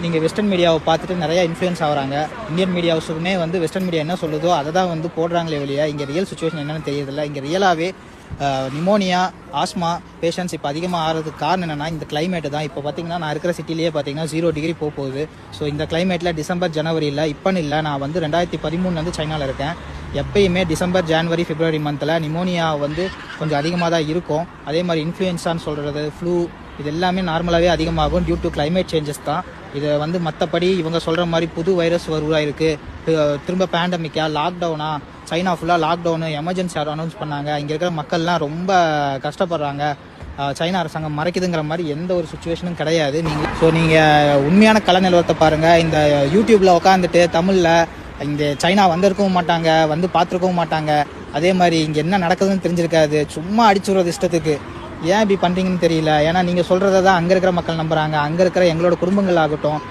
நீங்கள் வெஸ்டர்ன் மீடியாவை பார்த்துட்டு நிறையா இன்ஃப்ளூயன்ஸ் ஆகிறாங்க. இந்தியன் மீடியாவுக்குமே வந்து வெஸ்டர்ன் மீடியா என்ன சொல்லுதோ அதை தான் வந்து போடுறாங்களே வெளியே இங்கே ரியல் சுச்சுவேஷன் என்னென்னு தெரியறதில்ல. இங்கே ரியலாகவே நிமோனியா, ஆஸ்மா பேஷண்ட்ஸ் இப்போ அதிகமாக ஆகிறதுக்கு காரணம் என்னென்னா இந்த கிளைமேட்டு தான். இப்போ பார்த்தீங்கன்னா நான் இருக்கிற சிட்டிலேயே பார்த்தீங்கன்னா 0 டிகிரி போகுது. ஸோ இந்த கிளைமேட்டில் டிசம்பர் ஜனவரியில் இப்போன்னு இல்லை, நான் வந்து 2013 சைனாவில் இருக்கேன். எப்பயுமே டிசம்பர் ஜனவரி பிப்ரவரி மந்தில் நிமோனியா வந்து கொஞ்சம் அதிகமாக தான் இருக்கும். அதே மாதிரி இன்ஃப்ளூயன்ஸான்னு சொல்கிறது, ஃப்ளூ, இது எல்லாமே நார்மலாகவே அதிகமாகும் டியூ டு கிளைமேட் சேஞ்சஸ் தான். இதை வந்து மற்றபடி இவங்க சொல்கிற மாதிரி புது வைரஸ் உருவாயிருக்கு, திரும்ப பேண்டமிக்கா, லாக்டவுனா, சைனா ஃபுல்லாக லாக்டவுனு, எமர்ஜென்சி அனௌன்ஸ் பண்ணாங்க. இங்கே இருக்கிற மக்கள்லாம் ரொம்ப கஷ்டப்படுறாங்க, சைனா அரசாங்கம் மறைக்குதுங்கிற மாதிரி எந்த ஒரு சுச்சுவேஷனும் கிடையாது. நீங்கள் உண்மையான கல நிலவரத்தை பாருங்கள். இந்த யூடியூப்பில் உட்காந்துட்டு தமிழில் இங்கே சைனா வந்திருக்கவும் மாட்டாங்க, வந்து பார்த்துருக்கவும் மாட்டாங்க. அதே மாதிரி இங்கே என்ன நடக்குதுன்னு தெரிஞ்சிருக்காது, சும்மா அடிச்சுடுறது இஷ்டத்துக்கு. ஏன் இப்படி பண்ணுறீங்கன்னு தெரியல. ஏன்னா நீங்கள் சொல்கிறத தான் அங்கே இருக்கிற மக்கள் நம்புகிறாங்க. அங்கே இருக்கிற எங்களோட குடும்பங்கள் ஆகட்டும்,